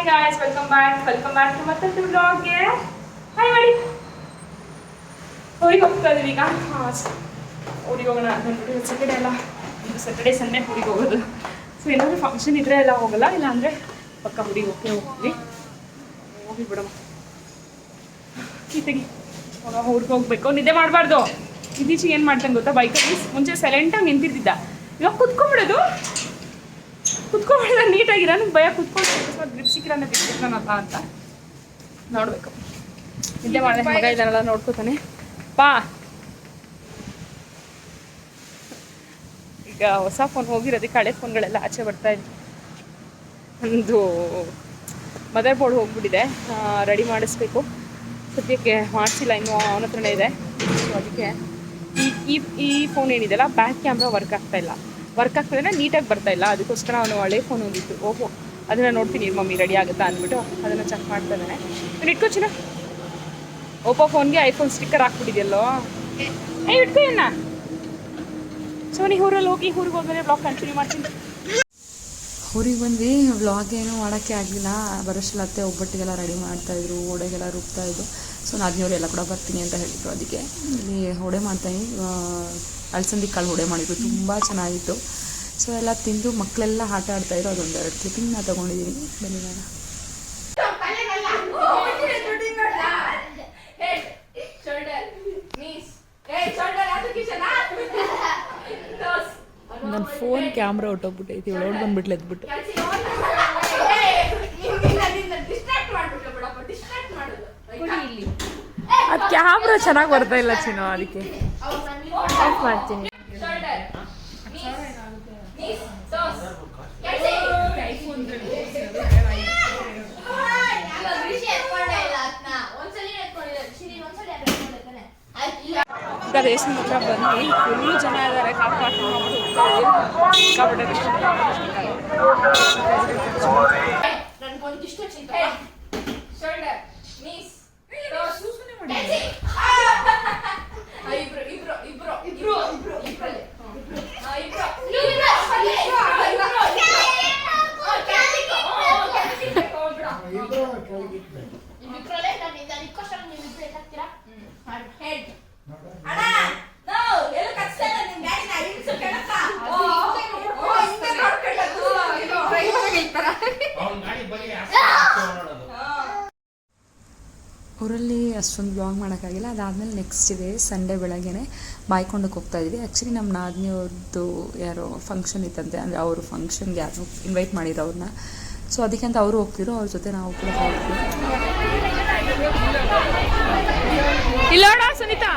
Hi guys, welcome back to ಮತ್ತೊಂದು ವ್ಲಾಗ್ಗೆ. Hi ಮಾಡಿ. ಊರಿಗೆ ಹೋಗ್ತಾ ಇದೀವಿ ಈಗ. ಊರಿಗೆ ಹೋಗೋಣ ಅಂದ್ಬಿಟ್ಟು ಸ್ಯಾಟರ್ಡೇ ಅಲ್ಲ, ಸ್ಯಾಟರ್ಡೇ ಸಂಡೇ ಊರಿಗೆ ಹೋಗೋದು. ಸೊ ಏನಾದರೂ ಫಂಕ್ಷನ್ ಇದ್ರೆ ಎಲ್ಲ ಹೋಗಲ್ಲ, ಇಲ್ಲಾಂದರೆ ಪಕ್ಕ ಊರಿಗೆ ಹೋಗ್ತೀವಿ. ಹೋಗಿ ಬಿಡಮ್ಮ ಕೀತೆಗಿ ಊರಿಗೆ ಹೋಗ್ಬೇಕು. ನಿದ್ದೆ ಮಾಡಬಾರ್ದು. ಇತ್ತೀಚೆಗೆ ಏನು ಮಾಡ್ತಾನೆ ಗೊತ್ತಾ, ಬೈಕಲ್ಲಿ ಮುಂಚೆ ಸೈಲೆಂಟಾಗಿ ನಿಂತಿದ್ದ, ಇವಾಗ ಕುತ್ಕೊಂಡ್ಬಿಡೋದು. ನೀಟಾಗಿರ ನನಗೆ ಭಯ, ಕುತ್ಕೊಂಡು ಗ್ರಿಪ್ ಸಿಕ್ಕಿರನ್ನ ಬಿಟ್ಟಿರ್ತಾನಲ್ಲ ಅಂತ ನೋಡಬೇಕು. ನಿದ್ದೆ ಮಾಡಿದೆ, ಮಗ ಇದನ್ನೆಲ್ಲ ನೋಡ್ಕೋತಾನೆ ಪಾ. ಈಗ ಹೊಸ ಫೋನ್ ಹೋಗಿರೋದಕ್ಕೆ ಹಳೆ ಫೋನ್ಗಳೆಲ್ಲ ಆಚೆ ಬರ್ತಾ ಇದೆ. ಒಂದು ಮದರ್ ಬೋರ್ಡ್ ಹೋಗ್ಬಿಟ್ಟಿದೆ, ರೆಡಿ ಮಾಡಿಸ್ಬೇಕು. ಸದ್ಯಕ್ಕೆ ಮಾಡಿಸಿಲ್ಲ, ಇನ್ನೂ ಅವನ ಹತ್ರನೇ ಇದೆ. ಸೊ ಅದಕ್ಕೆ ಈ ಫೋನ್ ಏನಿದೆಯಲ್ಲ, ಬ್ಯಾಕ್ ಕ್ಯಾಮ್ರಾ ವರ್ಕ್ ಆಗ್ತಾಯಿಲ್ಲ, ನೀಟಾಗಿ ಬರ್ತಾಯಿಲ್ಲ. ಅದಕ್ಕೋಸ್ಕರ ಅವನು ಹಳೆ ಫೋನ್ ಹೊಂದಿತ್ತು. ಓಹೋ, ಅದನ್ನು ನೋಡ್ತೀನಿ ಮಮ್ಮಿ ರೆಡಿ ಆಗುತ್ತಾ ಅಂದ್ಬಿಟ್ಟು ಅದನ್ನು ಚೆಕ್ ಮಾಡ್ತಾ ಇದ್ದಾನೆ. ನಾನು ಇಟ್ಕೋಚಿನ ಓಪೋ ಫೋನ್ಗೆ ಐಫೋನ್ ಸ್ಟಿಕ್ಕರ್ ಹಾಕ್ಬಿಟ್ಟಿದೆಯಲ್ಲೋ. ಇಟ್ಕೋ ಏನ. ಸೊ ನೀವು ಊರಿಗೆ ಹೋದ್ಮೇಲೆ ಬ್ಲಾಗ್ ಕಂಟಿನ್ಯೂ ಮಾಡ್ತೀನಿ. ಊರಿಗೆ ಬಂದ್ವಿ. ವ್ಲಾಗ್ ಏನೂ ಮಾಡೋಕ್ಕೆ ಆಗಲಿಲ್ಲ. ಬರೋಷ್ಟಲ್ಲ ಅತ್ತೆ ಒಬ್ಬಟ್ಟಿಗೆಲ್ಲ ರೆಡಿ ಮಾಡ್ತಾಯಿದ್ರು, ಓಡೆಗೆಲ್ಲ ರುಬ್ತಾಯಿದ್ರು. ಸೊ ನಾದಿನಿಯವರು ಎಲ್ಲ ಕೂಡ ಬರ್ತೀನಿ ಅಂತ ಹೇಳಿದ್ರು. ಅದಕ್ಕೆ ಇಲ್ಲಿ ಹೋಡೆ ಮಾಡ್ತಾಯಿದ್ವಿ. ಅಲಸಂದಿ ಕಾಳು ಹೋಡೆ ಮಾಡಿದ್ರು, ತುಂಬ ಚೆನ್ನಾಗಿತ್ತು. ಸೊ ಎಲ್ಲ ತಿಂದು ಮಕ್ಕಳೆಲ್ಲ ಆಟ ಆಡ್ತಾಯಿದ್ರು. ಅದೊಂದು 2 ಕ್ಲಿಪ್ಪಿಂಗ್ ನಾನು ತೊಗೊಂಡಿದ್ದೀನಿ. ಬನ್ನಿ ನಾನು ನನ್ನ ಫೋನ್ ಕ್ಯಾಮ್ರಾ ಹೊಟ್ಟೋಗ್ಬಿಟ್ಟೈತಿ. ಒಳಗೆ ಬಂದ್ಬಿಟ್ಲೆ ಎದ್ಬಿಟ್ಟು. ಅದು ಕ್ಯಾಮ್ರಾ ಚೆನ್ನಾಗಿ ಬರ್ತಾ ಇಲ್ಲ ಚಿನ್ನೋ, ಅದಕ್ಕೆ ಆಫ್ ಮಾಡ್ತೀನಿ. ಈಗ ರೇಷನ್ ಹತ್ರ ಬಂದು ಫುಲ್ಲು ಜನ ಇದ್ದಾರೆ. ಕಾಫಿ ಊರಲ್ಲಿ ಅಷ್ಟೊಂದು ಬ್ಲಾಗ್ ಮಾಡೋಕ್ಕಾಗಿಲ್ಲ. ಅದಾದಮೇಲೆ ನೆಕ್ಸ್ಟ್ ಇದೆ ಸಂಡೇ ಬೆಳಗ್ಗೆ ಬಾಯ್ಕೊಂಡಕ್ಕೆ ಹೋಗ್ತಾಯಿದ್ವಿ. ಆ್ಯಕ್ಚುಲಿ ನಮ್ಮ ನಾದಿನಿಯವ್ರದ್ದು ಯಾರೋ ಫಂಕ್ಷನ್ ಇತ್ತಂತೆ, ಅಂದರೆ ಅವರು ಫಂಕ್ಷನ್ಗೆ ಯಾರು ಇನ್ವೈಟ್ ಮಾಡಿದ್ರು ಅವ್ರನ್ನ. ಸೊ ಅದಕ್ಕೆ ಅಂತ ಅವರು ಹೋಗ್ತಿದ್ರು, ಅವ್ರ ಜೊತೆ ನಾವು ಕೂಡ ಹೋಗ್ತೀವಿ. ಇಲ್ಲೋಡ ಸುನೀತಾ,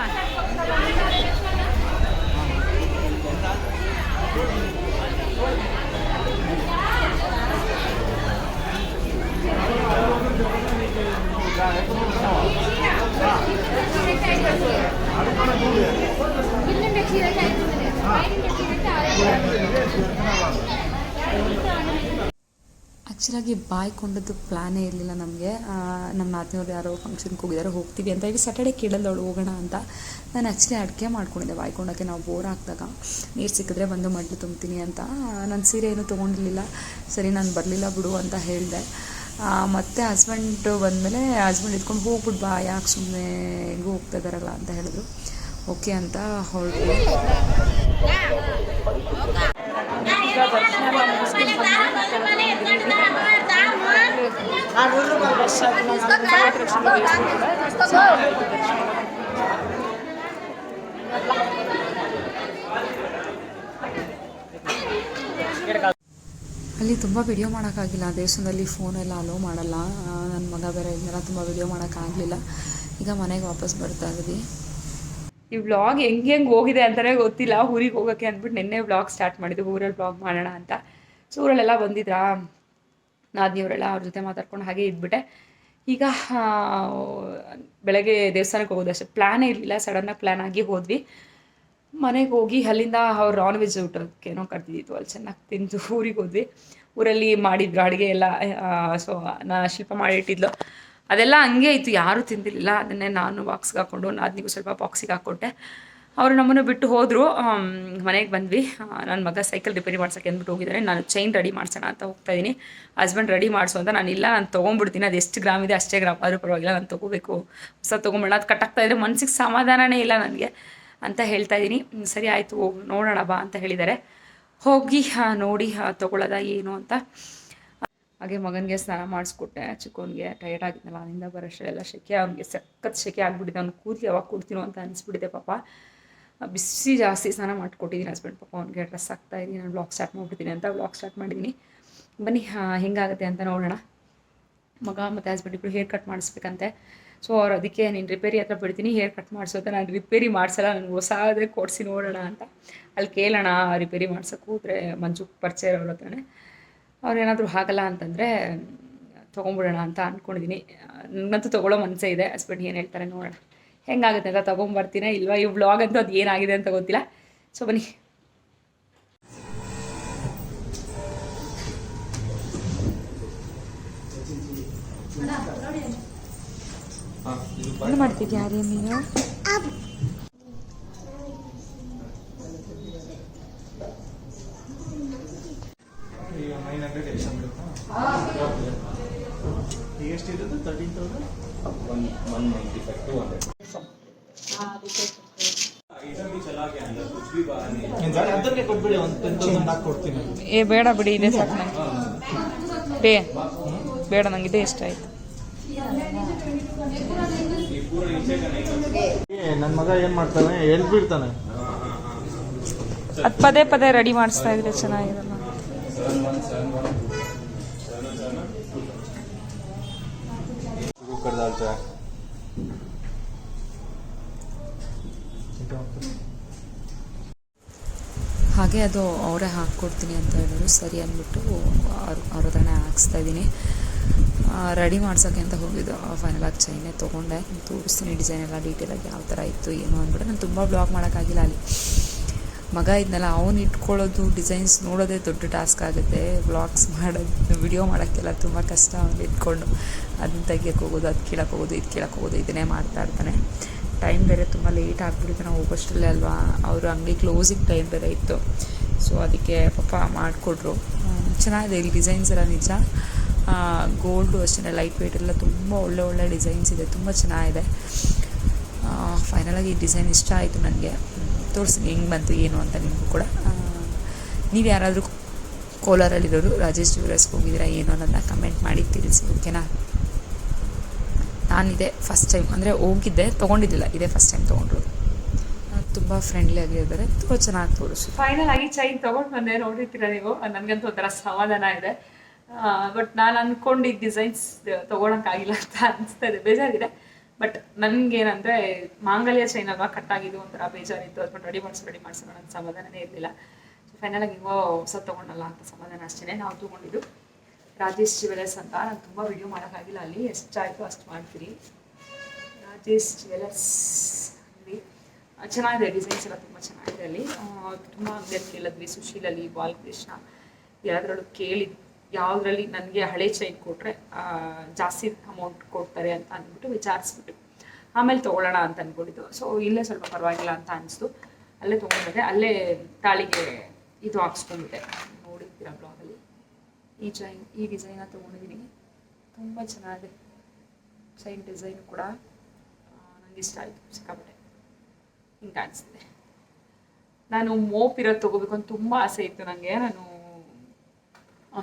ಆ್ಯಕ್ಚುಲಾಗಿ ಬಾಯ್ಕೊಂಡದ್ದು ಪ್ಲ್ಯಾನೇ ಇರಲಿಲ್ಲ ನಮಗೆ. ನಮ್ಮ ನಾದಿನಿಯವ್ರು ಯಾರೋ ಫಂಕ್ಷನ್ಗೆ ಹೋಗ್ತೀವಿ ಅಂತ ಹೇಳಿ ಸ್ಯಾಟರ್ಡೇ ಕೇಳಲ್ದವಳು ಹೋಗೋಣ ಅಂತ. ನಾನು ಆ್ಯಕ್ಚುಲಿ ಅಡುಗೆ ಮಾಡ್ಕೊಂಡಿದ್ದೆ ಬಾಯ್ಕೊಂಡೋಕ್ಕೆ. ನಾವು ಬೋರ್ ಹಾಕಿದಾಗ ನೀರು ಸಿಕ್ಕಿದ್ರೆ ಬಂದು ಮಡ್ಲು ತುಂಬ್ತೀನಿ ಅಂತ. ನನ್ನ ಸೀರೆ ಏನೂ ತೊಗೊಂಡಿರಲಿಲ್ಲ. ಸರಿ ನಾನು ಬರಲಿಲ್ಲ ಬಿಡು ಅಂತ ಹೇಳಿದೆ. ಮತ್ತು ಹಸ್ಬೆಂಡ್ ಬಂದಮೇಲೆ ಹಸ್ಬೆಂಡ್ ಇಟ್ಕೊಂಡು ಹೋಗ್ಬಿಟ್ಟು ಬಾ, ಯಾಕೆ ಸುಮ್ಮನೆ ಹೆಂಗೂ ಹೋಗ್ತಾ ಇದ್ದಾರಲ್ಲ ಅಂತ ಹೇಳಿದ್ರು. ಓಕೆ ಅಂತ ಹೊರಟ್ವಿ. ಅಲ್ಲಿ ತುಂಬ ವಿಡಿಯೋ ಮಾಡೋಕ್ಕಾಗಿಲ್ಲ. ದೇವಸ್ಥಾನದಲ್ಲಿ ಫೋನೆಲ್ಲ ಅಲೋ ಮಾಡಲ್ಲ. ನನ್ನ ಮಗ ಬೇರೆ ಇದನ್ನೆಲ್ಲ ತುಂಬ ವಿಡಿಯೋ ಮಾಡೋಕ್ಕಾಗಲಿಲ್ಲ. ಈಗ ಮನೆಗೆ ವಾಪಸ್ ಬರ್ತಾ ಇದ್ವಿ. ಈ ವ್ಲಾಗ್ ಹೆಂಗೆ ಹೋಗಿದೆ ಅಂತಲೇ ಗೊತ್ತಿಲ್ಲ. ಊರಿಗೆ ಹೋಗೋಕ್ಕೆ ಅಂದ್ಬಿಟ್ಟು ನಿನ್ನೆ ವ್ಲಾಗ್ ಸ್ಟಾರ್ಟ್ ಮಾಡಿದ್ದು, ಊರಲ್ಲಿ ವ್ಲಾಗ್ ಮಾಡೋಣ ಅಂತ. ಸೊ ಊರಲ್ಲೆಲ್ಲ ಬಂದಿದ್ರಾ ನಾದಿನಿಯವರೆಲ್ಲ, ಅವ್ರ ಜೊತೆ ಮಾತಾಡ್ಕೊಂಡು ಹಾಗೆ ಇದ್ಬಿಟ್ಟೆ. ಈಗ ಬೆಳಗ್ಗೆ ದೇವಸ್ಥಾನಕ್ಕೆ ಹೋಗೋದು ಅಷ್ಟೇ, ಪ್ಲ್ಯಾನೇ ಇರಲಿಲ್ಲ. ಸಡನ್ನಾಗಿ ಪ್ಲ್ಯಾನ್ ಆಗಿ ಹೋದ್ವಿ. ಮನೆಗೆ ಹೋಗಿ ಅಲ್ಲಿಂದ ಅವ್ರು ನಾನ್ ವೆಜ್ ಊಟಕ್ಕೆ ಏನೋ ಕರ್ತಿದ್ದಿತ್ತು, ಅಲ್ಲಿ ಚೆನ್ನಾಗಿ ತಿಂದು ಊರಿಗೆ ಹೋದ್ವಿ. ಊರಲ್ಲಿ ಮಾಡಿದ್ರು ಅಡುಗೆ ಎಲ್ಲ. ಸೊ ಶಿಲ್ಪ ಮಾಡಿಟ್ಟಿದ್ಲು, ಅದೆಲ್ಲ ಹಂಗೆ ಇತ್ತು, ಯಾರೂ ತಿಂದಿರಲಿಲ್ಲ. ಅದನ್ನೇ ನಾನು ಬಾಕ್ಸ್ಗೆ ಹಾಕ್ಕೊಂಡು ನಾದಿನಿಗೂ ಸ್ವಲ್ಪ ಬಾಕ್ಸಿಗೆ ಹಾಕ್ಕೊಟ್ಟೆ. ಅವರು ನಮ್ಮನ್ನು ಬಿಟ್ಟು ಹೋದರು. ಮನೆಗೆ ಬಂದ್ವಿ. ನನ್ನ ಮಗ ಸೈಕಲ್ ರಿಪೇರಿ ಮಾಡ್ಸೋಕ್ಕೆ ಅಂದ್ಬಿಟ್ಟು ಹೋಗಿದ್ದಾರೆ. ನಾನು ಚೈನ್ ರೆಡಿ ಮಾಡ್ಸೋಣ ಅಂತ ಹೋಗ್ತಾಯಿದ್ದೀನಿ. ಹಸ್ಬೆಂಡ್ ರೆಡಿ ಮಾಡಿಸು ಅಂತ, ನಾನು ಇಲ್ಲ, ನಾನು ತೊಗೊಂಡ್ಬಿಡ್ತೀನಿ, ಅದು ಎಷ್ಟು ಗ್ರಾಮ್ ಇದೆ ಅಷ್ಟೇ ಗ್ರಾಮ್ ಆದರೂ ಪರವಾಗಿಲ್ಲ, ನಾನು ತೊಗೋಬೇಕು, ಹೊಸ ತೊಗೊಂಬೇಡ, ಅದು ಕಟ್ಟಾಗ್ತಾಯಿದ್ರೆ ಮನ್ಸಿಗೆ ಸಮಾಧಾನನೇ ಇಲ್ಲ ನನಗೆ ಅಂತ ಹೇಳ್ತಾ ಇದ್ದೀನಿ. ಸರಿ ಆಯಿತು ನೋಡೋಣ ಬಾ ಅಂತ ಹೇಳಿದ್ದಾರೆ. ಹೋಗಿ ನೋಡಿ ತೊಗೊಳ್ಳೋದ ಏನು ಅಂತ. ಹಾಗೆ ಮಗನಿಗೆ ಸ್ನಾನ ಮಾಡಿಸ್ಕೊಟ್ಟೆ. ಚಿಕ್ಕವನಿಗೆ ಟೈರ್ಡ್ ಆಗಿದ್ನಲ್ಲ, ಅಲ್ಲಿಂದ ಬರೋಷ್ಟೆಲ್ಲ ಸೆಕೆ, ಅವ್ನಿಗೆ ಸಖತ್ ಸೆಕೆ ಆಗಿಬಿಟ್ಟಿದೆ. ಅವ್ನು ಕೂದಲು ಯಾವಾಗ ಕೊಡ್ತೀನೋ ಅಂತ ಅನಿಸ್ಬಿಟ್ಟಿದೆ ಪಾಪ. ಬಿಸಿ ಜಾಸ್ತಿ ಸ್ನಾನ ಮಾಡಿಕೊಟ್ಟಿದ್ದೀನಿ ಹಸ್ಬೆಂಡ್ ಪಾಪ. ಅವ್ನಿಗೆ ಡ್ರೆಸ್ ಹಾಕ್ತಾಯಿದ್ದೀನಿ, ನಾನು ಬ್ಲಾಗ್ ಸ್ಟಾರ್ಟ್ ಮಾಡಿಬಿಡ್ತೀನಿ ಅಂತ ಬ್ಲಾಗ್ ಸ್ಟಾರ್ಟ್ ಮಾಡಿದ್ದೀನಿ. ಬನ್ನಿ ಹೆಂಗಾಗುತ್ತೆ ಅಂತ ನೋಡೋಣ. ಮಗ ಮತ್ತು ಹಸ್ಬೆಂಡ್ ಇಬ್ಬರು ಹೇರ್ ಕಟ್ ಮಾಡಿಸ್ಬೇಕಂತೆ. ಸೊ ಅವ್ರು ಅದಕ್ಕೆ ನೀನು ರಿಪೇರಿ ಹತ್ರ ಬಿಡ್ತೀನಿ, ಹೇರ್ ಕಟ್ ಮಾಡಿಸು ಅಂತ. ನಾನು ರಿಪೇರಿ ಮಾಡಿಸಲ್ಲ, ನನಗೆ ಹೊಸದೇ ಕೊಡಿಸಿ ನೋಡೋಣ ಅಂತ ಅಲ್ಲಿ ಕೇಳೋಣ. ರಿಪೇರಿ ಮಾಡ್ಸೋಕ್ಕೆ ಹೋದರೆ ಮಂಜು ಪರಿಚಯ ಅವ್ರ ಹತ್ರನೇ. ಅವ್ರೇನಾದರೂ ಆಗಲ್ಲ ಅಂತಂದರೆ ತೊಗೊಂಬಿಡೋಣ ಅಂತ ಅಂದ್ಕೊಂಡಿದ್ದೀನಿ. ನನ್ನಂತೂ ತೊಗೊಳ್ಳೋ ಮನಸ್ಸೇ ಇದೆ. ಹಸ್ಬೆಂಡ್ ಏನು ಹೇಳ್ತಾರೆ ನೋಡೋಣ ಹೆಂಗಾಗುತ್ತೆ ಅಂತ. ತೊಗೊಂಬರ್ತೀನೇ ಇಲ್ವಾ ಈ ವ್ಲಾಗ್ ಅಂತೂ ಅದು ಏನಾಗಿದೆ ಅಂತ ಗೊತ್ತಿಲ್ಲ. ಸೊ ಬನ್ನಿ. ಏನು ಮಾಡ್ತಿದ್ಯಾ ರೀ ನೀನು? ಎಷ್ಟಿರೋದು 13,000 ಅದನ್ನೇ ಕೊಟ್ಬಿಡಿ, ಒಂದು 10,000 ಹಾಕಿ ಕೊಡ್ತೀನಿ. ಏ ಬೇಡ ಬಿಡಿ, ಇದೆ ಸಾಕು ನಂಗೆ. ಬೇಡ ನಂಗಿದೆ ಇಷ್ಟ ಆಯ್ತು. ನನ್ನ ಮಗ ಏನ್ ಮಾಡ್ತಾನೆ, ಹೇಳ್ಬಿಡ್ತಾನೆ. ಅದು ಪದೇ ಪದೇ ರೆಡಿ ಮಾಡಿಸ್ತಾ ಇದ್ರೆ ಚೆನ್ನಾಗಿರಲ್ಲ. ಹಾಗೆ ಅದು ಅವರೇ ಹಾಕ್ಕೊಡ್ತೀನಿ ಅಂತ ಹೇಳಿದ್ರು. ಸರಿ ಅಂದ್ಬಿಟ್ಟು ಅವ್ರ ಹತ್ರನೇ ಹಾಕ್ಸ್ತಾ ಇದ್ದೀನಿ. ರೆಡಿ ಮಾಡ್ಸೋಕ್ಕೆ ಅಂತ ಹೋಗಿದ್ದು. ಫೈನಲಾಗಿ ಚೈನೇ ತೊಗೊಂಡೆ. ತೋರಿಸ್ತೀನಿ ಡಿಸೈನ್ ಎಲ್ಲ ಡೀಟೇಲಾಗಿ ಯಾವ ಥರ ಇತ್ತು ಏನು ಅಂದ್ಬಿಟ್ಟು. ನಾನು ತುಂಬ ಬ್ಲಾಗ್ ಮಾಡೋಕ್ಕಾಗಿಲ್ಲ ಅಲ್ಲಿ. ಮಗ ಇದ್ನಲ್ಲ, ಅವನು ಇಟ್ಕೊಳ್ಳೋದು ಡಿಸೈನ್ಸ್ ನೋಡೋದೇ ದೊಡ್ಡ ಟಾಸ್ಕ್ ಆಗುತ್ತೆ. ಬ್ಲಾಗ್ಸ್ ಮಾಡೋದು, ವಿಡಿಯೋ ಮಾಡೋಕ್ಕೆಲ್ಲ ತುಂಬ ಕಷ್ಟ. ಅವನು ಇಟ್ಕೊಂಡು ಅದನ್ನ ತೆಗಿಯೋಕ್ಕೆ ಹೋಗೋದು, ಅದು ಕೀಳಕ್ಕೆ ಹೋಗೋದು, ಇದು ಕೀಳಕ್ಕೆ ಹೋಗೋದು, ಇದನ್ನೇ ಮಾಡ್ತಾ ಇರ್ತಾನೆ. ಟೈಮ್ ಬೇರೆ ತುಂಬ ಲೇಟ್ ಆಗಿಬಿಡುತ್ತೆ ನಾವು ಹೋಗೋಷ್ಟರಲ್ಲೇ ಅಲ್ವಾ. ಅವರು ಅಂಗಡಿ ಕ್ಲೋಸಿಂಗ್ ಟೈಮ್ ಬೇರೆ ಇತ್ತು. ಸೊ ಅದಕ್ಕೆ ಪಾಪ ಮಾಡಿಕೊಟ್ರು. ಚೆನ್ನಾಗಿದೆ ಇಲ್ಲಿ ಡಿಸೈನ್ಸ್ ಎಲ್ಲ ನಿಜ. ಗೋಲ್ಡು ಅಷ್ಟೇ, ಲೈಟ್ ವೆಯ್ಟ್ ಎಲ್ಲ ತುಂಬ ಒಳ್ಳೆ ಡಿಸೈನ್ಸ್ ಇದೆ, ತುಂಬ ಚೆನ್ನಾಗಿದೆ. ಫೈನಲಾಗಿ ಈ ಡಿಸೈನ್ ಇಷ್ಟ ಆಯಿತು ನನಗೆ. ತೋರಿಸ್ತೀನಿ ಹೆಂಗೆ ಬಂತು ಏನು ಅಂತ ನಿಮಗೂ ಕೂಡ. ನೀವು ಯಾರಾದರೂ ಕೋಲಾರಲ್ಲಿರೋರು ರಾಜೇಶ್ ಜ್ಯುವೆಲರ್ಸ್ಗೆ ಹೋಗಿದ್ದೀರಾ ಏನು ಅನ್ನೋದನ್ನ ಕಮೆಂಟ್ ಮಾಡಿ ತಿಳಿಸಿ, ಓಕೆನಾ. ನಾನಿದೆ ಫಸ್ಟ್ ಟೈಮ್ ಅಂದರೆ ಹೋಗಿದ್ದೆ, ತೊಗೊಂಡಿದ್ದಿಲ್ಲ, ಇದೇ ಫಸ್ಟ್ ಟೈಮ್ ತೊಗೊಂಡ್ರು. ತುಂಬ ಫ್ರೆಂಡ್ಲಿ ಆಗಿದ್ದಾರೆ, ತುಂಬ ಚೆನ್ನಾಗಿ ತೋರಿಸು. ಫೈನಲ್ ಆಗಿ ಚೈನ್ ತೊಗೊಂಡು ಬಂದೆ, ನೋಡಿರ್ತೀರ ನೀವು. ನನಗಂತೂ ಒಂಥರ ಸಮಾಧಾನ ಇದೆ. ಬಟ್ ನಾನು ಅಂದ್ಕೊಂಡಿದ್ದ ಡಿಸೈನ್ಸ್ ತೊಗೊಳಕ್ಕಾಗಿಲ್ಲ ಅಂತ ಅನಿಸ್ತಾ ಇದೆ, ಬೇಜಾರಿದೆ. ಬಟ್ ನನಗೇನಂದರೆ ಮಾಂಗಲ್ಯ ಚೈನ್ ಅಲ್ವಾ, ಕಟ್ಟಾಗಿದ್ದು ಒಂಥರ ಬೇಜಾರಿತ್ತು. ಅದನ್ನು ರೆಡಿ ಮಾಡಿಸೋಣ ನನ್ನ ಸಮಾಧಾನನೇ ಇರಲಿಲ್ಲ. ಸೊ ಫೈನಲಾಗಿ ಹಿಂಗೋ ಹೊಸ ತೊಗೊಂಡಲ್ಲ ಅಂತ ಸಮಾಧಾನ ಅಷ್ಟೇ. ನಾವು ತೊಗೊಂಡಿದ್ದು ರಾಜೇಶ್ ಜ್ಯುವೆಲರ್ಸ್ ಅಂತ. ನಾನು ತುಂಬ ವಿಡಿಯೋ ಮಾಡೋಕ್ಕಾಗಿಲ್ಲ, ಅಲ್ಲಿ ಎಷ್ಟಾಯಿತು ಅಷ್ಟು ಮಾಡ್ತೀರಿ. ರಾಜೇಶ್ ಜ್ಯುವೆಲರ್ಸ್ ಅಲ್ಲಿ ಚೆನ್ನಾಗಿದೆ, ಡಿಸೈನ್ಸ್ ಎಲ್ಲ ತುಂಬ ಚೆನ್ನಾಗಿದೆ. ಅಲ್ಲಿ ತುಂಬ ಅಂಗಡಿಯಲ್ಲಿ ಕೇಳಿದ್ವಿ, ಸುಶೀಲಲ್ಲಿ, ಬಾಲಕೃಷ್ಣ, ಯಾವುದ್ರಲ್ಲೂ ಕೇಳಿದ್ವಿ. ಯಾವುದ್ರಲ್ಲಿ ನನಗೆ ಹಳೆ ಚೈನ್ ಕೊಟ್ಟರೆ ಜಾಸ್ತಿ ಅಮೌಂಟ್ ಕೊಡ್ತಾರೆ ಅಂತ ಅಂದ್ಬಿಟ್ಟು ವಿಚಾರಿಸ್ಬಿಟ್ಟು ಆಮೇಲೆ ತೊಗೊಳ್ಳೋಣ ಅಂತ ಅಂದ್ಕೊಂಡಿದ್ದು. ಸೊ ಇಲ್ಲೇ ಸ್ವಲ್ಪ ಪರವಾಗಿಲ್ಲ ಅಂತ ಅನಿಸ್ತು, ಅಲ್ಲೇ ತೊಗೊಂಡ್ಬಿಟ್ಟೆ. ಅಲ್ಲೇ ತಾಳಿಗೆ ಇದು ಹಾಕ್ಸ್ಕೊಂಡ್ಬಿಟ್ಟೆ, ನೋಡಿರ್ತೀರ ಬ್ಲಾಗಲ್ಲಿ. ಈ ಡಿಸೈನ ತೊಗೊಂಡಿದ್ದೀನಿ, ತುಂಬ ಚೆನ್ನಾಗಿದೆ ಚೈನ್ ಡಿಸೈನ್ ಕೂಡ. ನನಗೆ ಇಷ್ಟ ಆಯಿತು ಸಿಕ್ಕಾಪಟ್ಟೆ. ಹಿಂಗೆ ಅನಿಸ್ತಿದೆ. ನಾನು ಮೋಪ್ ಇರೋದು ತೊಗೋಬೇಕು ಅಂತ ತುಂಬ ಆಸೆ ಇತ್ತು ನನಗೆ. ನಾನು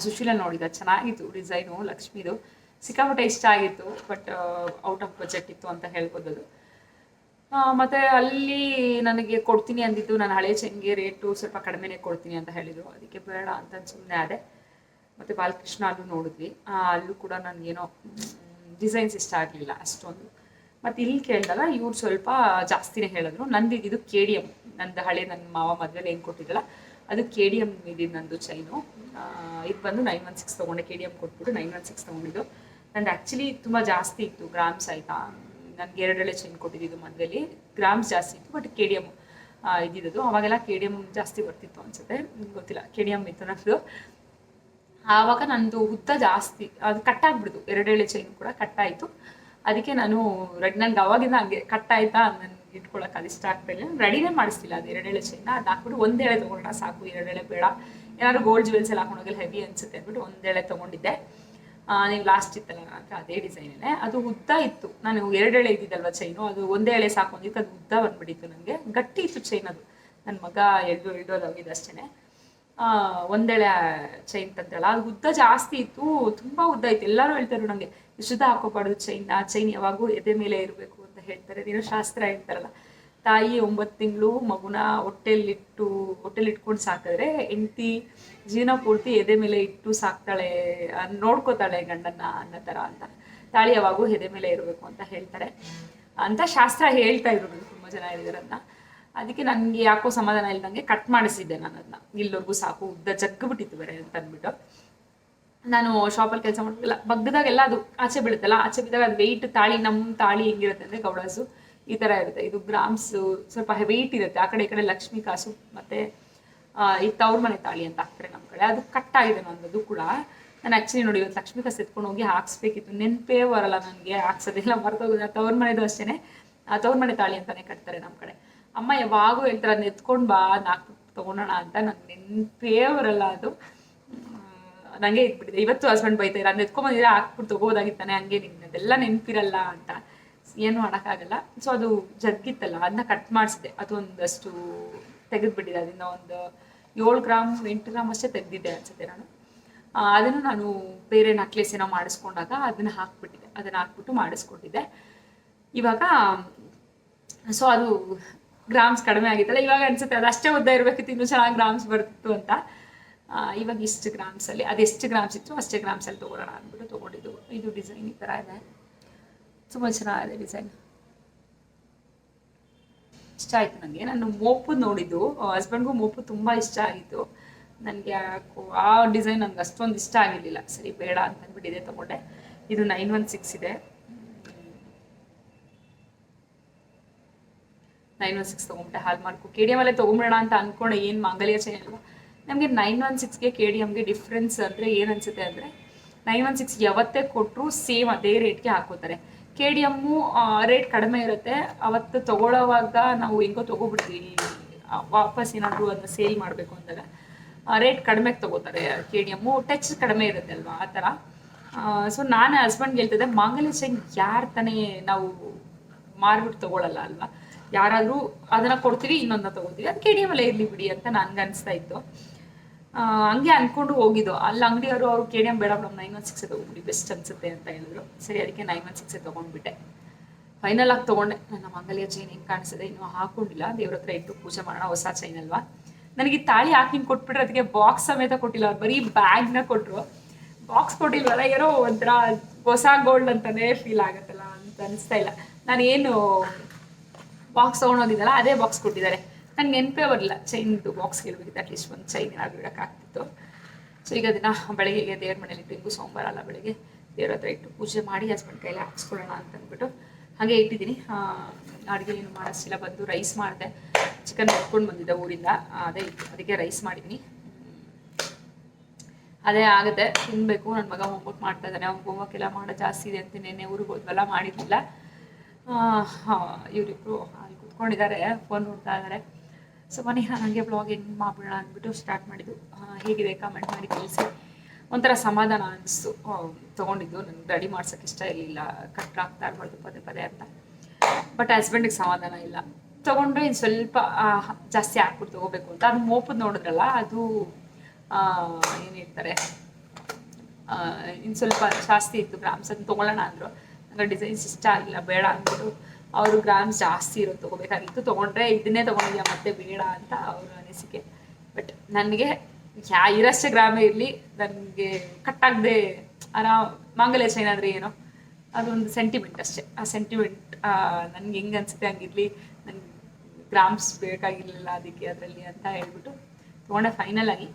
ಸುಶೀಲ ನೋಡಿದ್ದೆ, ಚೆನ್ನಾಗಿತ್ತು ಡಿಸೈನು, ಲಕ್ಷ್ಮೀದು ಸಿಕ್ಕಾಪಟ್ಟೆ ಇಷ್ಟ ಆಗಿತ್ತು. ಬಟ್ ಔಟ್ ಆಫ್ ಬಜೆಟ್ ಇತ್ತು ಅಂತ ಹೇಳ್ಬೋದು ಅದು. ಮತ್ತು ಅಲ್ಲಿ ನನಗೆ ಕೊಡ್ತೀನಿ ಅಂದಿದ್ದು, ನಾನು ಹಳೆ ಚೈನ್ಗೆ ರೇಟು ಸ್ವಲ್ಪ ಕಡಿಮೆನೇ ಕೊಡ್ತೀನಿ ಅಂತ ಹೇಳಿದರು. ಅದಕ್ಕೆ ಬೇಡ ಅಂತ ಸುಮ್ಮನೆ ಆದೆ. ಮತ್ತು ಬಾಲಕೃಷ್ಣ ಅಲ್ಲೂ ನೋಡಿದ್ವಿ, ಅಲ್ಲೂ ಕೂಡ ನನಗೇನೋ ಡಿಸೈನ್ಸ್ ಇಷ್ಟ ಆಗಲಿಲ್ಲ ಅಷ್ಟೊಂದು. ಮತ್ತು ಇಲ್ಲಿ ಕೇಳಿದಾಗ ಇವ್ರು ಸ್ವಲ್ಪ ಜಾಸ್ತಿನೇ ಹೇಳಿದ್ರು. ನಂದು ಇದು KDM, ನಂದು ಹಳೆ ನನ್ನ ಮಾವ ಮದುವೆಲಿ ಏನು ಕೊಟ್ಟಿದ್ದಲ್ಲ ಅದು KDM ಇದ್ದಿದ್ದು ನಂದು ಚೈನು. ಇದು ಬಂದು 916 ತೊಗೊಂಡೆ, KDM ಕೊಟ್ಬಿಟ್ಟು 916 ತೊಗೊಂಡಿದ್ದು. ನಂದು ಆ್ಯಕ್ಚುಲಿ ತುಂಬ ಜಾಸ್ತಿ ಇತ್ತು ಗ್ರಾಮ್ಸ್, ಆಯಿತಾ. ನನಗೆ 2 ಚೈನ್ ಕೊಟ್ಟಿದ್ದು ಮದುವೆಲಿ, ಗ್ರಾಮ್ಸ್ ಜಾಸ್ತಿ ಇತ್ತು. ಬಟ್ KDM ಇದ್ದಿದ್ದು ಅವಾಗೆಲ್ಲ KDM ಜಾಸ್ತಿ ಬರ್ತಿತ್ತು ಅನಿಸುತ್ತೆ, ಗೊತ್ತಿಲ್ಲ. KDM ಇತ್ತು ನನ್ನದು. ಆವಾಗ ನಂದು ಉದ್ದ ಜಾಸ್ತಿ, ಅದು ಕಟ್ಟಾಗ್ಬಿಡ್ತು. 2 ಚೈನ್ ಕೂಡ ಕಟ್ಟಾಯಿತು. ಅದಕ್ಕೆ ನಾನು ನನಗೆ ಅವಾಗಿಂದ ಹಂಗೆ ಕಟ್ಟಾಯ್ತಾ, ನನ್ನ ಇಟ್ಕೊಳಕ್ಕೆ ಅದು ಇಷ್ಟ ಆಗ್ತಾ ಇಲ್ಲ. ರೆಡಿನೇ ಮಾಡಿಸ್ತಿಲ್ಲ. ಅದು 2 ಎಳೆ ಚೈನ ಅದು ಹಾಕ್ಬಿಟ್ಟು 1 ಎಳೆ ತೊಗೊಳ್ಳೋಣ ಸಾಕು, 2 ಎಳೆ ಬೇಡ, ಏನಾದ್ರು ಗೋಲ್ಡ್ ಜ್ಯುವೆಲ್ಸ್ ಎಲ್ಲ ಹಾಕೊಂಡೋಗಲ್ಲ ಹೆವಿ ಅನ್ಸುತ್ತೆ ಅಂದ್ಬಿಟ್ಟು 1 ಎಳೆ ತೊಗೊಂಡಿದ್ದೆ. ನೀವು ಲಾಸ್ಟ್ ಇತ್ತಲ್ಲ ನನ್ನ ಹತ್ರ ಅದೇ ಡಿಸೈನೇ. ಅದು ಉದ್ದ ಇತ್ತು, ನಾನು 2 ಎಳೆ ಇದ್ದಿದ್ದಲ್ವ ಚೈನು, ಅದು 1 ಎಳೆ ಸಾಕು ಅಂದಿತ್ತು, ಅದು ಉದ್ದ ಬಂದ್ಬಿಟ್ಟಿತ್ತು ನನಗೆ. ಗಟ್ಟಿ ಇತ್ತು ಚೈನ್ ಅದು, ನನ್ನ ಮಗ ಎಳ್ದೋದಾಗಿದೆ ಅಷ್ಟೇ. 1 ಎಳೆ ಚೈನ್ ತಂದ್ರಲ್ಲ ಅದು ಉದ್ದ ಜಾಸ್ತಿ ಇತ್ತು, ತುಂಬ ಉದ್ದ ಇತ್ತು. ಎಲ್ಲರೂ ಹೇಳ್ತಾರೆ ನನಗೆ ಇಷ್ಟುದ್ದ ಹಾಕೋಬಾರ್ದು ಚೈನ್ ಯಾವಾಗೂ ಎದೆ ಮೇಲೆ ಇರಬೇಕು ಅಂತ ಹೇಳ್ತಾರೆ. ಅದೇನೋ ಶಾಸ್ತ್ರ ಹೇಳ್ತಾರಲ್ಲ, ತಾಯಿ 9 ತಿಂಗಳು ಮಗುನ ಹೊಟ್ಟೆಲಿಟ್ಕೊಂಡು ಸಾಕಿದ್ರೆ ಹೆಂಡತಿ ಜೀವನ ಪೂರ್ತಿ ಎದೆ ಮೇಲೆ ಇಟ್ಟು ಸಾಕ್ತಾಳೆ, ನೋಡ್ಕೋತಾಳೆ ಗಂಡನ್ನ ಅನ್ನೋ ಥರ ಅಂತ. ತಾಳಿ ಯಾವಾಗೂ ಎದೆ ಮೇಲೆ ಇರಬೇಕು ಅಂತ ಹೇಳ್ತಾರೆ ಅಂತ ಶಾಸ್ತ್ರ ಹೇಳ್ತಾ ಇದ್ರು. ನನಗೆ ತುಂಬ ಜನ ಹೇಳಿದಾರೆ ಅದನ್ನ. ಅದಕ್ಕೆ ನನಗೆ ಯಾಕೋ ಸಮಾಧಾನ ಇಲ್ದಂಗೆ ಕಟ್ ಮಾಡಿಸಿದ್ದೆ ನಾನು ಅದನ್ನ. ಇಲ್ಲವರೆಗೂ ಸಾಕು, ಉದ್ದ ಜಗ್ಗಿಬಿಟ್ಟಿತ್ತು ಬೇರೆ ಅಂತ ಅಂದ್ಬಿಟ್ಟು. ನಾನು ಶಾಪಲ್ಲಿ ಕೆಲಸ ಮಾಡ್ತಿಲ್ಲ, ಬಗ್ಗದಾಗೆಲ್ಲ ಅದು ಆಚೆ ಬೀಳುತ್ತಲ್ಲ, ಆಚೆ ಬಿದ್ದಾಗ ಅದು ವೆಯ್ಟ್ ತಾಳಿ, ನಮ್ಮ ತಾಳಿ ಹೆಂಗಿರುತ್ತೆ ಅಂದರೆ ಗೌಡಾಸು ಈ ಥರ ಇರುತ್ತೆ. ಇದು ಗ್ರಾಮ್ಸು ಸ್ವಲ್ಪ ವೆಯ್ಟ್ ಇರುತ್ತೆ. ಆ ಕಡೆ ಈ ಕಡೆ ಲಕ್ಷ್ಮೀ ಕಾಸು ಮತ್ತು ಈ ತವ್ರ ಮನೆ ತಾಳಿ ಅಂತ ಹಾಕ್ತಾರೆ ನಮ್ಮ ಕಡೆ, ಅದು ಕಟ್ಟಾಗಿದೆ ನನ್ನದು ಕೂಡ. ನಾನು ಆ್ಯಕ್ಚುಲಿ ನೋಡಿ ಇವತ್ತು ಲಕ್ಷ್ಮೀ ಕಾಸು ಎತ್ಕೊಂಡು ಹೋಗಿ ಹಾಕ್ಸ್ಬೇಕಿತ್ತು, ನೆನಪೇ ಬರಲ್ಲ ನನಗೆ, ಹಾಕ್ಸೋದಿಲ್ಲ, ಮರ್ತೋಗೋದು. ತವ್ರ ಮನೆದು ಅಷ್ಟೇ, ತವ್ರ ಮನೆ ತಾಳಿ ಅಂತಲೇ ಕಟ್ತಾರೆ ನಮ್ಮ ಕಡೆ. ಅಮ್ಮ ಯಾವಾಗೂ ಹೇಳ್ತಾರೆ ಅದನ್ನ ಎತ್ಕೊಂಡು ಬಾ, ನಾಲ್ಕು ತೊಗೊಳೋಣ ಅಂತ. ನಂಗೆ ನೆನಪೇ ಬರಲ್ಲ ಅದು, ನನಗೆ ಇಟ್ಬಿಟ್ಟಿದೆ. ಇವತ್ತು ಹಸ್ಬೆಂಡ್ ಬೈತಾರೆ, ಅದನ್ನ ಎತ್ಕೊಂಬಂದಿದ್ರೆ ಹಾಕ್ಬಿಟ್ಟು ತೊಗೋಬೋದಾಗಿತ್ತಾನೆ, ಹಂಗೆ ನಿಮ್ಗೆ ಅದೆಲ್ಲ ನೆನಪಿರಲ್ಲ ಅಂತ. ಏನು ಮಾಡೋಕ್ಕಾಗಲ್ಲ. ಸೊ ಅದು ಜಗ್ಗಿತ್ತಲ್ಲ, ಅದನ್ನ ಕಟ್ ಮಾಡಿಸಿದೆ. ಅದು ಒಂದಷ್ಟು ತೆಗೆದುಬಿಟ್ಟಿದೆ, ಅದರಿಂದ ಒಂದು 7 ಗ್ರಾಮ್ 8 ಗ್ರಾಮ್ ಅಷ್ಟೇ ತೆಗೆದಿದ್ದೆ ಅನ್ಸುತ್ತೆ ನಾನು. ಅದನ್ನು ನಾನು ಬೇರೆ ನಕ್ಲೆಸ್ ಏನೋ ಮಾಡಿಸ್ಕೊಂಡಾಗ ಅದನ್ನು ಹಾಕ್ಬಿಟ್ಟಿದ್ದೆ, ಅದನ್ನು ಹಾಕ್ಬಿಟ್ಟು ಮಾಡಿಸ್ಕೊಟ್ಟಿದ್ದೆ. ಇವಾಗ ಸೊ ಅದು ಗ್ರಾಮ್ಸ್ ಕಡಿಮೆ ಆಗಿತ್ತಲ್ಲ, ಇವಾಗ ಅನ್ಸುತ್ತೆ ಅದು ಅಷ್ಟೇ ಉದ್ದ ಇರಬೇಕಿತ್ತು, ಇನ್ನೂ ಚೆನ್ನಾಗಿ ಗ್ರಾಮ್ಸ್ ಬರ್ತಿತ್ತು ಅಂತ. ಇವಾಗ ಇಷ್ಟು ಗ್ರಾಮ್ಸಲ್ಲಿ, ಅದೆಷ್ಟು ಗ್ರಾಮ್ಸ್ ಇತ್ತು ಅಷ್ಟೇ ಗ್ರಾಮ್ಸಲ್ಲಿ ತೊಗೊಳ್ಳೋಣ ಅಂದ್ಬಿಟ್ಟು ತೊಗೊಂಡಿದ್ದು. ಇದು ಡಿಸೈನ್ ಈ ಥರ ಇದೆ, ತುಂಬ ಚೆನ್ನಾಗಿದೆ ಡಿಸೈನ್, ಇಷ್ಟ ಆಯಿತು ನನಗೆ. ನಾನು ಮೋಪು ನೋಡಿದ್ದು, ಹಸ್ಬೆಂಡ್ಗೂ ಮೋಪು ತುಂಬ ಇಷ್ಟ ಆಗಿತ್ತು. ನನಗೆ ಯಾಕೋ ಆ ಡಿಸೈನ್ ನನಗೆ ಅಷ್ಟೊಂದು ಇಷ್ಟ ಆಗಿರಲಿಲ್ಲ, ಸರಿ ಬೇಡ ಅಂತ ಅಂದ್ಬಿಟ್ಟು ಇದೇ ತೊಗೊಂಡೆ. ಇದು 916 ಇದೆ, 916 ತೊಗೊಂಬಿಟ್ಟೆ. ಹಾಲ್ಮಾರ್ಕು KDM ಅಲ್ಲೇ ತೊಗೊಂಬಿಡೋಣ ಅಂತ ಅಂದ್ಕೊಂಡೆ, ಏನು ಮಾಂಗಲ್ಯ ಚೈನ್ ಅಲ್ವಾ. ನಮಗೆ 916ಗೆ KDMಗೆ ಡಿಫ್ರೆನ್ಸ್ ಅಂದರೆ ಏನು ಅನಿಸುತ್ತೆ ಅಂದರೆ, 916 ಯಾವತ್ತೇ ಕೊಟ್ಟರು ಸೇಮ್ ಅದೇ ರೇಟ್ಗೆ ಹಾಕೋತಾರೆ. KDM ರೇಟ್ ಕಡಿಮೆ ಇರುತ್ತೆ, ಅವತ್ತು ತೊಗೊಳ್ಳೋವಾಗ ನಾವು ಹೆಂಗೋ ತೊಗೊಬಿಡ್ತೀವಿ, ವಾಪಸ್ ಏನಾದರೂ ಅದನ್ನ ಸೇಲ್ ಮಾಡಬೇಕು ಅಂದಾಗ ರೇಟ್ ಕಡಿಮೆಗೆ ತೊಗೋತಾರೆ. KDM ಟಚ್ ಕಡಿಮೆ ಇರುತ್ತೆ ಅಲ್ವಾ, ಆ ಥರ. ಸೊ ನಾನು ಹಸ್ಬೆಂಡ್ಗೆ ಹೇಳ್ತಿದ್ದೆ, ಮಾಂಗಲ್ಯ ಚೈನ್ ಯಾರು ತಾನೇ ನಾವು ಮಾರ್ಬಿಟ್ಟು ತೊಗೊಳ್ಳಲ್ಲ ಅಲ್ವಾ, ಯಾರಾದರೂ ಅದನ್ನು ಕೊಡ್ತೀವಿ, ಇನ್ನೊಂದನ್ನ ತೊಗೋತೀವಿ, ಅದು KDM ಅಲ್ಲೇ ಇರಲಿ ಬಿಡಿ ಅಂತ ನನಗೆ ಅನಿಸ್ತಾ ಇತ್ತು. ಹಂಗೆ ಅಂದ್ಕೊಂಡು ಹೋಗಿದ್ದು. ಅಲ್ಲಿ ಅಂಗಡಿಯವರು ಅವ್ರು KDM ಬೇಡ ಮೇಡಮ್ 916 ತೊಗೊಂಡ್ಬಿಡಿ ಬೆಸ್ಟ್ ಅನಿಸುತ್ತೆ ಅಂತ ಹೇಳಿದ್ರು. ಸರಿ, ಅದಕ್ಕೆ 916 ತೊಗೊಂಡ್ಬಿಟ್ಟೆ. ಫೈನಲ್ ಆಗಿ ತೊಗೊಂಡೆ. ನನ್ನ ಮಾಂಗಲ್ಯ ಚೈನ್ ಹೆಂಗೆ ಕಾಣಿಸಿದೆ, ಇನ್ನೂ ಹಾಕೊಂಡಿಲ್ಲ, ದೇವ್ರ ಹತ್ರ ಇಟ್ಟು ಪೂಜೆ ಮಾಡೋಣ, ಹೊಸ ಚೈನ್ ಅಲ್ವಾ. ನನಗೆ ತಾಳಿ ಹಾಕಿ ಹಿಂಗೆ ಕೊಟ್ಬಿಟ್ರೆ ಅದಕ್ಕೆ ಬಾಕ್ಸ್ ಸಮೇತ ಕೊಟ್ಟಿಲ್ಲ, ಅವ್ರು ಬರೀ ಬ್ಯಾಗ್ನ ಕೊಟ್ಟರು, ಬಾಕ್ಸ್ ಕೊಟ್ಟಿಲ್ವಲ್ಲ, ಏನೋ ಒಂಥರ ಹೊಸ ಗೋಲ್ಡ್ ಅಂತಲೇ ಫೀಲ್ ಆಗುತ್ತಲ್ಲ ಅಂತ ಅನಿಸ್ತಾ ಇಲ್ಲ. ನಾನು ಏನು ಬಾಕ್ಸ್ ತೊಗೊಂಡೋಗಿದ್ದಲ್ಲ ಅದೇ ಬಾಕ್ಸ್ ಕೊಟ್ಟಿದ್ದಾರೆ. ನನಗೆ ನೆನಪೇ ಬರಲಿಲ್ಲ ಚೈನ್ದು ಬಾಕ್ಸ್ ಇರಬೇಕಿತ್ತು, ಅಟ್ಲೀಸ್ಟ್ ಒಂದು ಚೈನ್ ಏನಾದ್ರು ಇಡೋಕ್ಕಾಗ್ತಿತ್ತು. ಸೊ ಈಗ ಅದನ್ನು ಬೆಳಗ್ಗೆಗೆ ದೇವ್ರ ಮನೇಲಿ ಇಟ್ಟು, ಹಿಂಗೂ ಸೋಮವಾರ ಅಲ್ಲ, ಬೆಳಗ್ಗೆ ದೇವ್ರ ಹತ್ರ ಇಟ್ಟು ಪೂಜೆ ಮಾಡಿ ಹಸ್ಬೆಂಡ್ ಕೈಲಿ ಹಾಕ್ಸ್ಕೊಳ್ಳೋಣ ಅಂತ ಅಂದ್ಬಿಟ್ಟು ಹಾಗೆ ಇಟ್ಟಿದ್ದೀನಿ. ಅಡುಗೆ ಏನು ಮಾಡಿಸ್ತಿಲ್ಲ, ಬಂದು ರೈಸ್ ಮಾಡಿದೆ, ಚಿಕನ್ ಹೊತ್ಕೊಂಡು ಬಂದಿದ್ದೆ ಊರಿಂದ, ಅದೇ ಇತ್ತು, ಅದಕ್ಕೆ ರೈಸ್ ಮಾಡಿದ್ದೀನಿ. ಅದೇ ಆಗುತ್ತೆ, ತಿನ್ನಬೇಕು. ನನ್ನ ಮಗ ಹೋಮ್ವರ್ಕ್ ಮಾಡ್ತಾ ಇದ್ದಾನೆ, ಅವ್ನು ಹೋಮ್ವರ್ಕ್ ಎಲ್ಲ ಮಾಡೋದು ಜಾಸ್ತಿ ಇದೆ ಅಂತ ನೆನ್ನೆ ಊರಿಗೆ ಹೋದ್ವಲ್ಲ, ಮಾಡಿದ್ದಿಲ್ಲ. ಇವರಿಬ್ಬರು ಅಲ್ಲಿ ಕೂತ್ಕೊಂಡಿದ್ದಾರೆ, ಫೋನ್ ನೋಡ್ತಾ ಇದ್ದಾರೆ. ಸೊ ಮನೆ ನನಗೆ ಬ್ಲಾಗ್ ಹೆಂಗೆ ಮಾಡ್ಬಿಡೋಣ ಅಂದ್ಬಿಟ್ಟು ಸ್ಟಾರ್ಟ್ ಮಾಡಿದ್ದು. ಹೇಗಿದೆ ಕಮೆಂಟ್ ಮಾಡಿ ತಿಳಿಸಿ. ಒಂಥರ ಸಮಾಧಾನ ಅನಿಸ್ತು ತೊಗೊಂಡಿದ್ದು. ನನಗೆ ರೆಡಿ ಮಾಡ್ಸೋಕ್ಕೆ ಇಷ್ಟ ಇರಲಿಲ್ಲ, ಕಟ್ಟಾಗ್ತಾ ಇರ್ಬಾರ್ದು ಪದೇ ಅಂತ. ಬಟ್ ಹಸ್ಬೆಂಡಿಗೆ ಸಮಾಧಾನ ಇಲ್ಲ, ತೊಗೊಂಡ್ರೆ ಇನ್ನು ಸ್ವಲ್ಪ ಜಾಸ್ತಿ ಹಾಕ್ಬಿಟ್ಟು ತೊಗೋಬೇಕು ಅಂತ. ಅದು ಮೋಪದ್ದು ನೋಡಿದ್ರಲ್ಲ, ಅದು ಏನು ಹೇಳ್ತಾರೆ, ಇನ್ನು ಸ್ವಲ್ಪ ಜಾಸ್ತಿ ಇತ್ತು ಗ್ರಾಮ್ಸ್, ಅದನ್ನ ತೊಗೊಳ್ಳೋಣ ಅಂದರು. ನನಗೆ ಡಿಸೈನ್ಸ್ ಇಷ್ಟ ಆಗಿಲ್ಲ, ಬೇಡ ಅಂದ್ಬಿಟ್ಟು ಅವರು ಗ್ರಾಮ್ಸ್ ಜಾಸ್ತಿ ಇರೋದು ತೊಗೋಬೇಕಾಗಿತ್ತು. ತೊಗೊಂಡ್ರೆ ಇದನ್ನೇ ತೊಗೊಂಡಿದ್ಯಾ ಮತ್ತೆ ಬೇಡ ಅಂತ ಅವ್ರ ಅನಿಸಿಕೆ. ಬಟ್ ನನಗೆ ಇರಷ್ಟೇ ಗ್ರಾಮೇ ಇರಲಿ, ನನಗೆ ಕಟ್ಟಾಗದೆ ಮಾಂಗಲ್ಯ ಚೈನ್ ಆದರೆ ಏನೋ ಅದೊಂದು ಸೆಂಟಿಮೆಂಟ್ ಅಷ್ಟೇ. ಆ ಸೆಂಟಿಮೆಂಟ್ ನನಗೆ ಹೆಂಗೆ ಅನಿಸುತ್ತೆ ಹಂಗಿರಲಿ, ನನಗೆ ಗ್ರಾಮ್ಸ್ ಬೇಕಾಗಿರಲಿಲ್ಲ ಅದಕ್ಕೆ ಅದರಲ್ಲಿ ಅಂತ ಹೇಳ್ಬಿಟ್ಟು ತೊಗೊಂಡೆ ಫೈನಲ್ ಆಗಿ.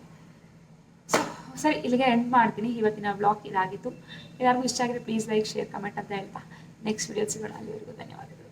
ಸೊ ಸರಿ, ಇಲ್ಲಿಗೆ ಎಂಡ್ ಮಾಡ್ತೀನಿ. ಇವತ್ತಿನ ಬ್ಲಾಗ್ ಇದಾಗಿತ್ತು. ಯಾರಿಗೂ ಇಷ್ಟ ಆಗಿದ್ರೆ ಪ್ಲೀಸ್ ಲೈಕ್, ಶೇರ್, ಕಮೆಂಟ್ ಅಂತ ಹೇಳ್ತಾ ನೆಕ್ಸ್ಟ್ ವಿಡಿಯೋ ಸಿಗೋಣ. ಅಲ್ಲಿವರೆಗೂ ಧನ್ಯವಾದಗಳು.